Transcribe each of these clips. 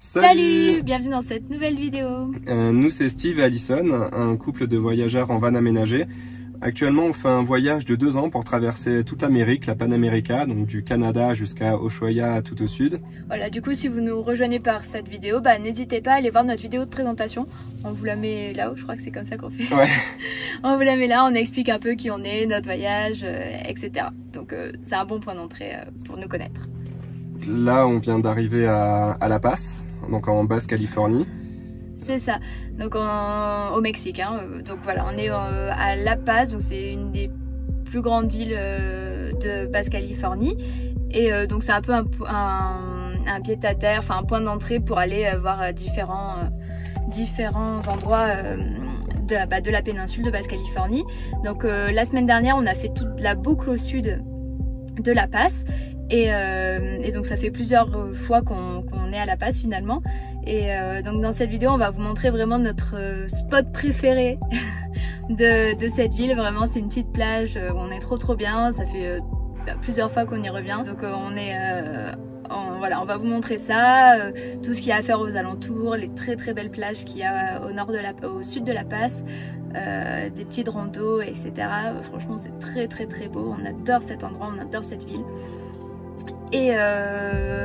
Salut, bienvenue dans cette nouvelle vidéo. Nous c'est Steve et Alison, un couple de voyageurs en van aménagé. Actuellement on fait un voyage de 2 ans pour traverser toute l'Amérique, la Panamérica, donc du Canada jusqu'à Ushuaia tout au sud. Voilà, du coup si vous nous rejoignez par cette vidéo, n'hésitez pas à aller voir notre vidéo de présentation. On vous la met là-haut, je crois que c'est comme ça qu'on fait. Ouais. On vous la met là, on explique un peu qui on est, notre voyage, etc. Donc c'est un bon point d'entrée pour nous connaître. Là on vient d'arriver à La Paz, donc en Basse-Californie. C'est ça, donc au Mexique, hein. Donc voilà, on est à La Paz, donc c'est une des plus grandes villes de Basse-Californie. Et donc c'est un peu un pied-à-terre, enfin un point d'entrée pour aller voir différents endroits de la péninsule de Basse-Californie. Donc la semaine dernière, on a fait toute la boucle au sud de La Paz. Et donc ça fait plusieurs fois qu'on est à La Paz finalement. Et donc dans cette vidéo on va vous montrer vraiment notre spot préféré de cette ville. Vraiment c'est une petite plage où on est trop bien. Ça fait plusieurs fois qu'on y revient. Donc voilà, on va vous montrer ça, tout ce qu'il y a à faire aux alentours, les très belles plages qu'il y a au sud de La Paz, des petites randos, etc. Franchement c'est très beau. On adore cet endroit, on adore cette ville. Et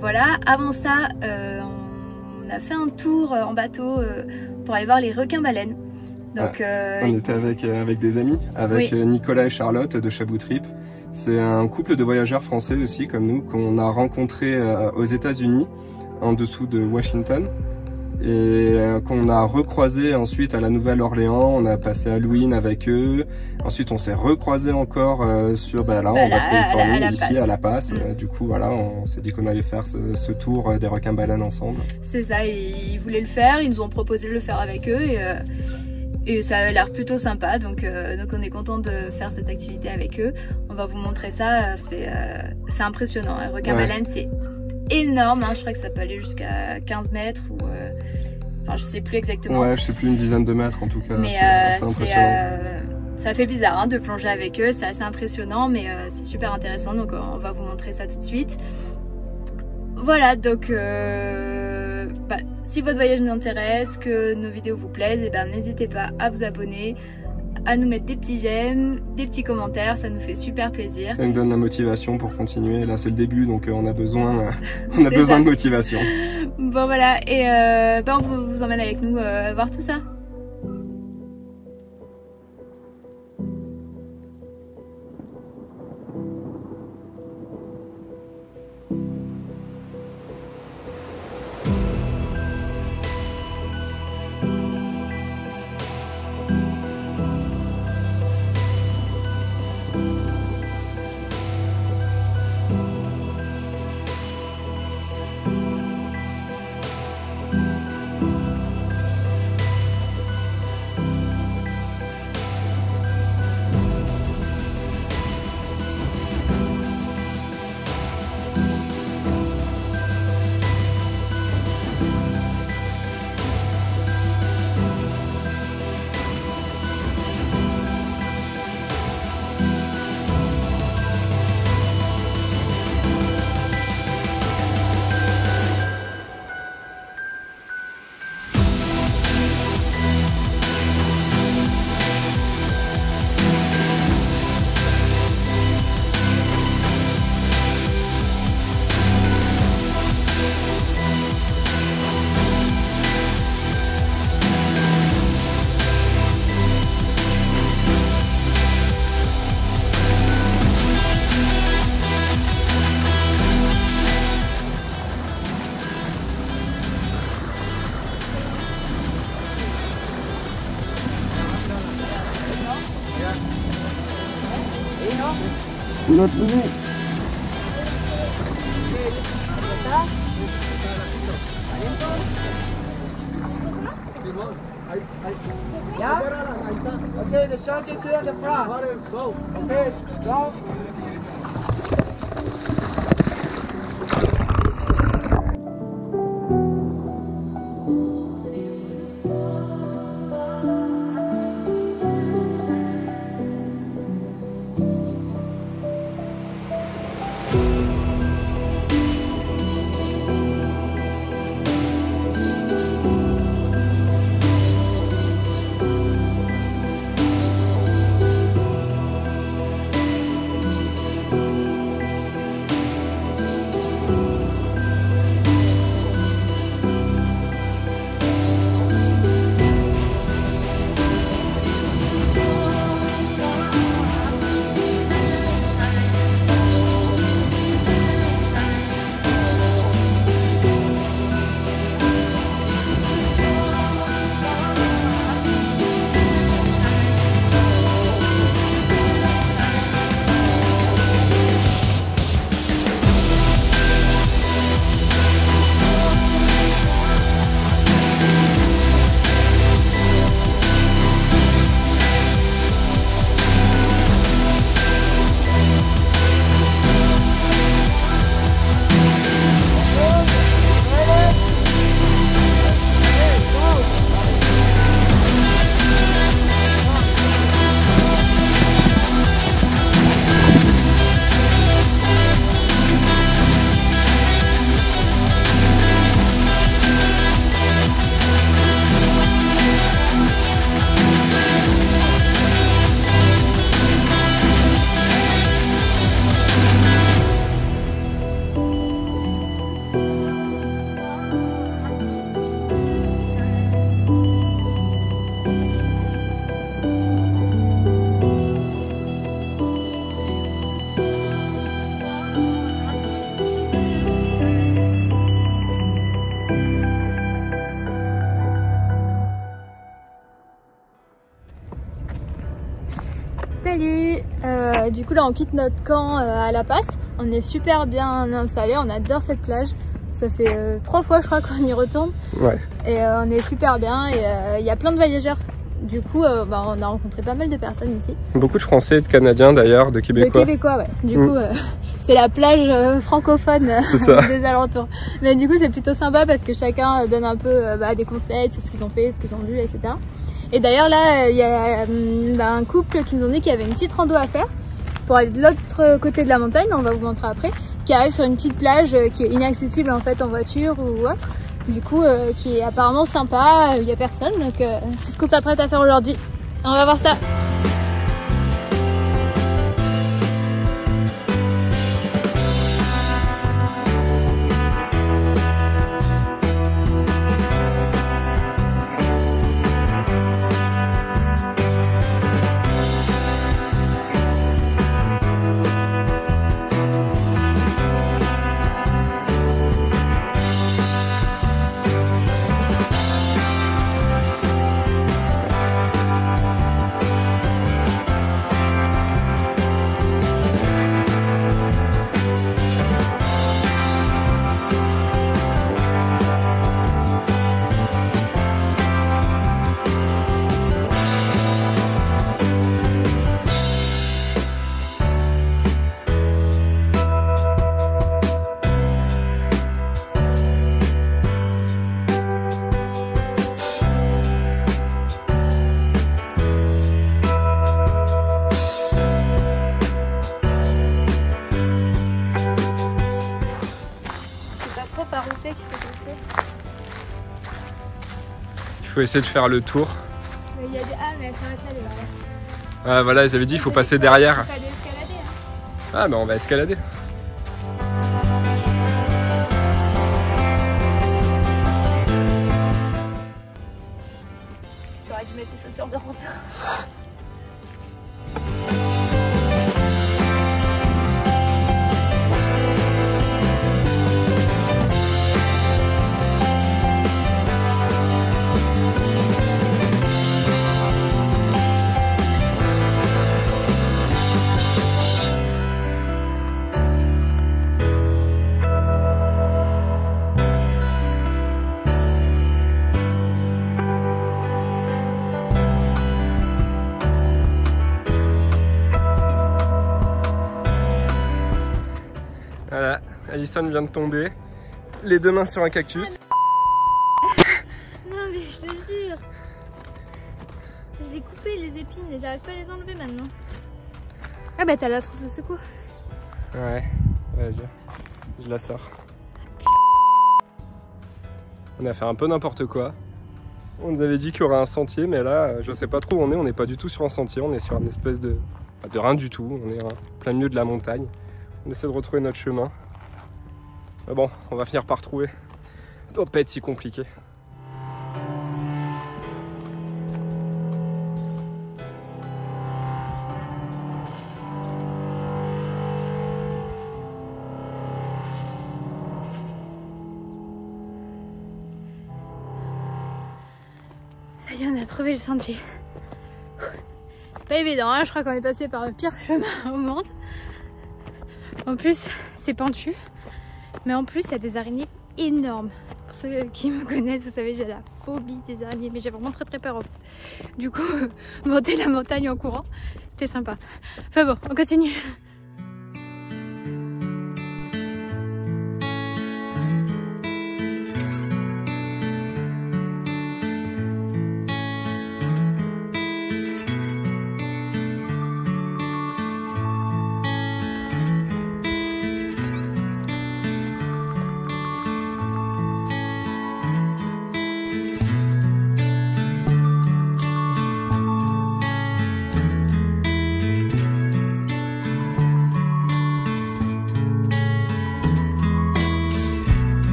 voilà, avant ça, on a fait un tour en bateau pour aller voir les requins-baleines. Donc, on était avec des amis, avec oui. Nicolas et Charlotte de Chabot Trip. C'est un couple de voyageurs français aussi, comme nous, qu'on a rencontré aux États-Unis, en dessous de Washington. Et qu'on a recroisé ensuite à la Nouvelle-Orléans. On a passé Halloween avec eux. Ensuite on s'est recroisé encore en Basse-Californie, ici à La Paz. Du coup voilà, on s'est dit qu'on allait faire ce tour des requins-baleines ensemble. C'est ça, ils voulaient le faire, ils nous ont proposé de le faire avec eux et ça a l'air plutôt sympa, donc on est content de faire cette activité avec eux. On va vous montrer ça, c'est impressionnant. Un requin-baleine c'est énorme, hein. Je crois que ça peut aller jusqu'à 15 mètres ou enfin je sais plus exactement. Ouais, je sais plus, une dizaine de mètres en tout cas. Mais c'est impressionnant. Ça fait bizarre hein, de plonger avec eux, c'est assez impressionnant, mais c'est super intéressant, donc on va vous montrer ça tout de suite. Voilà, donc si votre voyage nous intéresse, que nos vidéos vous plaisent, n'hésitez pas à vous abonner, à nous mettre des petits j'aime, des petits commentaires, ça nous fait super plaisir. Ça nous donne la motivation pour continuer. Là c'est le début, donc on a besoin de motivation. Bon voilà, et on vous emmène avec nous voir tout ça. Yeah? Okay, the shark is here in the front. Go. Okay, go. du coup là on quitte notre camp à La Passe. On est super bien installé, on adore cette plage. Ça fait 3 fois je crois qu'on y retourne. Ouais. Et on est super bien et il y a plein de voyageurs. Du coup, on a rencontré pas mal de personnes ici. Beaucoup de Français et de Canadiens d'ailleurs, de Québécois. De Québécois, ouais. Du coup, c'est la plage francophone des alentours. Mais du coup, c'est plutôt sympa parce que chacun donne un peu des conseils sur ce qu'ils ont fait, ce qu'ils ont vu, etc. Et d'ailleurs, là, il y a un couple qui nous ont dit qu'il y avait une petite rando à faire pour aller de l'autre côté de la montagne, on va vous montrer après, qui arrive sur une petite plage qui est inaccessible en fait en voiture ou autre. Du coup, qui est apparemment sympa, il n'y a personne, donc c'est ce qu'on s'apprête à faire aujourd'hui. On va voir ça. Il faut essayer de faire le tour. Il y a des... Ah, mais elles s'arrêtent là, les barrières. Ah voilà, ils avaient dit il faut passer derrière. Faut aller escalader, hein. Ah, bah on va escalader. J'aurais dû mettre les chaussures de rentrée. Voilà, Alison vient de tomber, les 2 mains sur un cactus. Non mais je te jure, je l'ai coupé les épines et j'arrive pas à les enlever maintenant. Ah bah t'as la trousse de secours. Ouais, vas-y, je la sors. On a fait un peu n'importe quoi. On nous avait dit qu'il y aurait un sentier, mais là, je sais pas trop où on n'est pas du tout sur un sentier, on est sur une espèce de rien du tout, on est en plein milieu de la montagne. On essaie de retrouver notre chemin. Mais bon, on va finir par trouver. Ça doit pas être si compliqué. Ça y est, on a trouvé le sentier. Pas évident, hein, je crois qu'on est passé par le pire chemin au monde. En plus, c'est pentu, mais en plus, il y a des araignées énormes. Pour ceux qui me connaissent, vous savez, j'ai la phobie des araignées, mais j'ai vraiment très peur en fait. Du coup, monter la montagne en courant, c'était sympa. Enfin bon, on continue.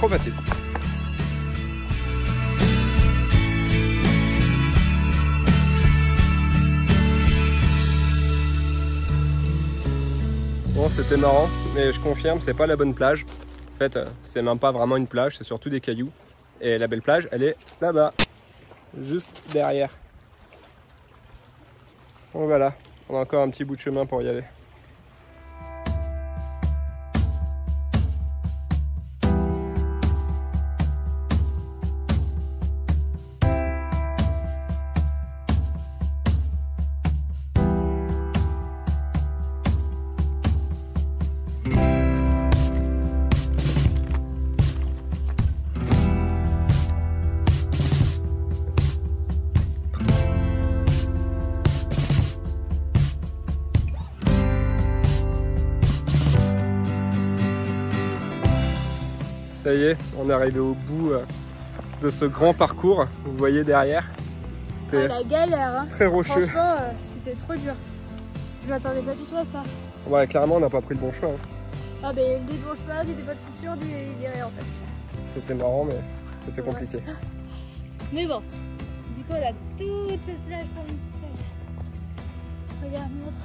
trop facile. Bon, c'était marrant, mais je confirme, c'est pas la bonne plage. En fait, c'est même pas vraiment une plage, c'est surtout des cailloux. Et la belle plage, elle est là-bas, juste derrière. Donc voilà, on a encore un petit bout de chemin pour y aller. Ça y est, on est arrivé au bout de ce grand parcours. Vous voyez derrière, c'était la galère, hein. Très rocheux. Franchement, c'était trop dur. Je m'attendais pas du tout à ça. Ouais, clairement, on n'a pas pris le bon chemin. Ah ben, des bons chemins, des bonnes chaussures, des rien en fait. C'était marrant, mais c'était compliqué. Mais bon, du coup, on a toute cette plage pour nous tout seul. Regarde, montre.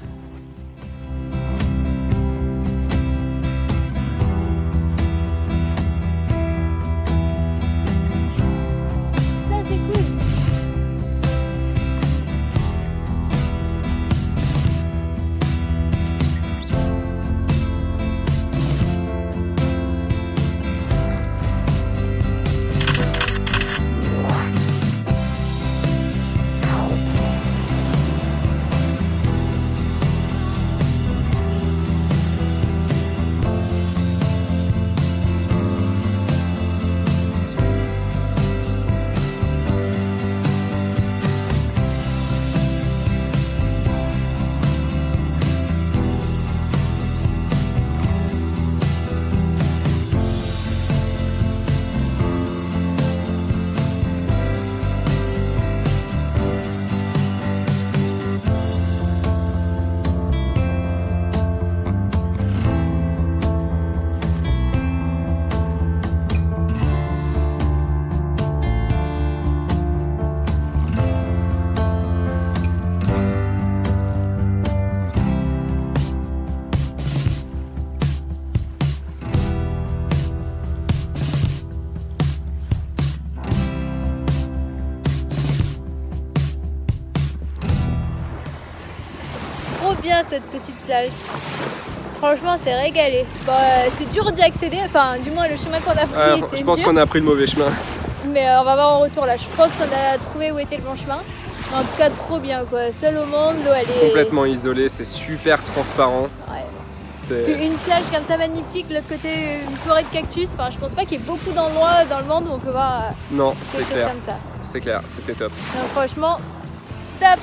Bien cette petite plage, franchement c'est régalé. Bon, c'est dur d'y accéder, enfin du moins le chemin qu'on a pris était je pense dur. qu'on a pris le mauvais chemin, mais on va voir en retour là. Je pense qu'on a trouvé où était le bon chemin, mais en tout cas trop bien quoi, seul au monde, l'eau elle est complètement isolée, c'est super transparent. Ouais. Puis une plage comme ça magnifique, l'autre côté une forêt de cactus, enfin je pense pas qu'il y ait beaucoup d'endroits dans le monde où on peut voir non, c'est clair, comme ça. C'est clair, c'était top. Donc franchement, top.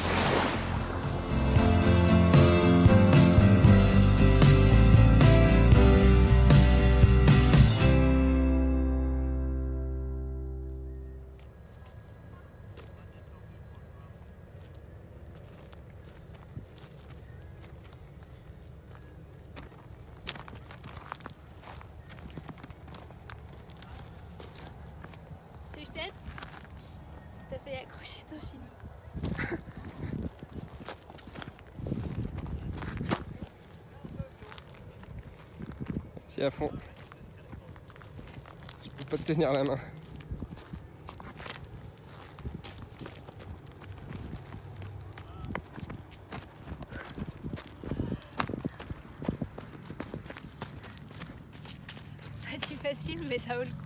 T'as fait accrocher ton chien. Si à fond. Je peux pas te tenir la main. Pas si facile, mais ça vaut le coup.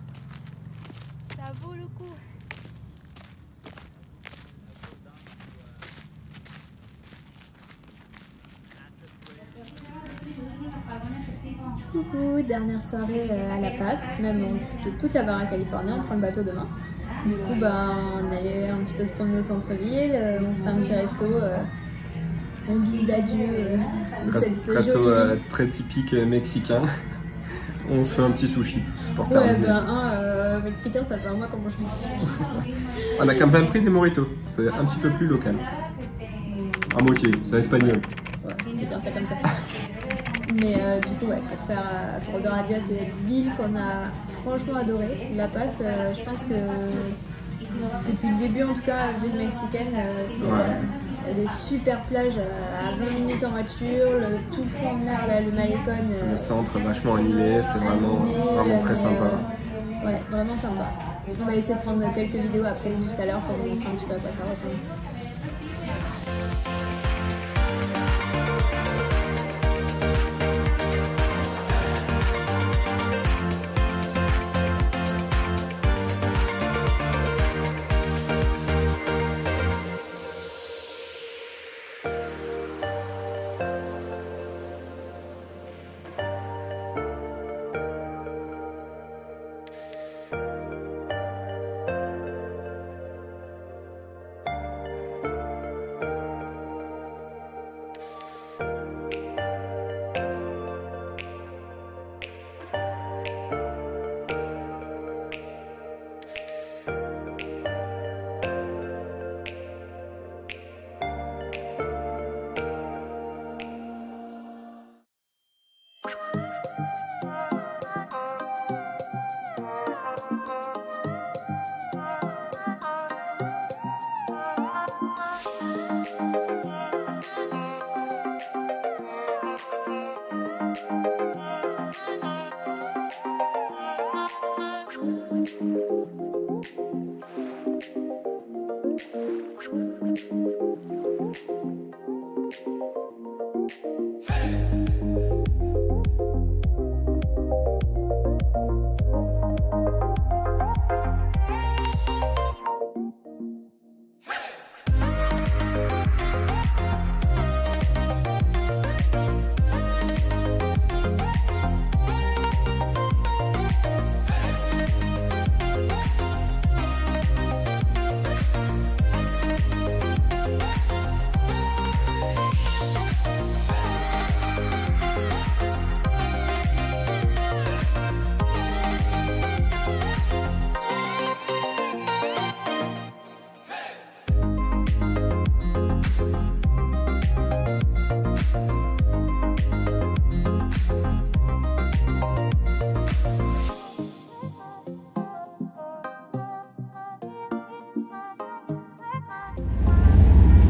Ça vaut le coup. Coucou, dernière soirée à La Paz, même de toute la Baja California, on prend le bateau demain. Du coup, on allait un petit peu se promener au centre-ville, on se fait un petit resto, on dit d'adieu. Resto très typique mexicain, on se fait un petit sushi pour terminer. Ouais, mexicain, ça fait un mois qu'on mange ici. On a quand même pris des mojitos, c'est un petit peu plus local. À moitié, c'est espagnol. Ouais, je vais dire ça comme ça. Mais du coup, ouais, pour Doradia, c'est une ville qu'on a franchement adorée. La Paz, je pense que depuis le début, en tout cas, ville mexicaine, il y a des super plages à 20 minutes en voiture, tout le fond de mer, là, le Malecón. Le centre vachement animé, c'est vraiment très sympa. Ouais, vraiment sympa. On va essayer de prendre quelques vidéos après tout à l'heure pour vous montrer un petit peu à quoi ça ressemble.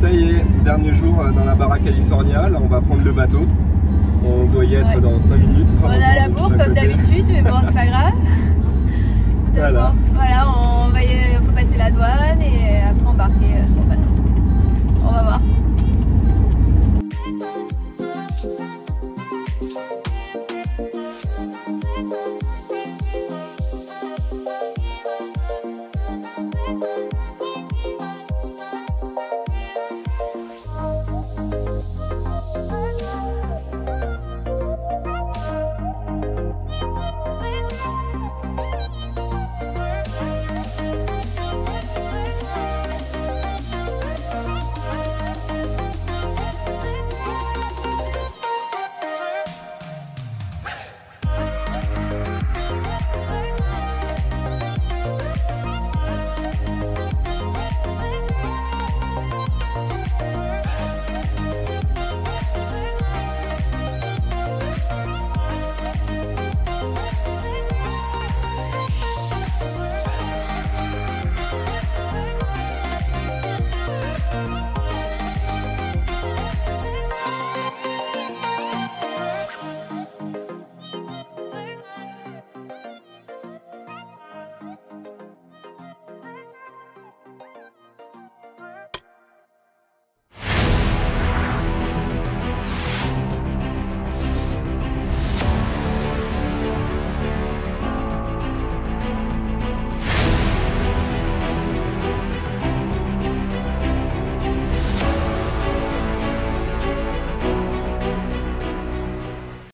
Ça y est, dernier jour dans la Baja California, là on va prendre le bateau. On doit y être dans 5 minutes. On est à la bourre comme d'habitude, mais bon c'est pas grave. Voilà. Bon, voilà, faut passer la douane et après embarquer sur le bateau. On va voir.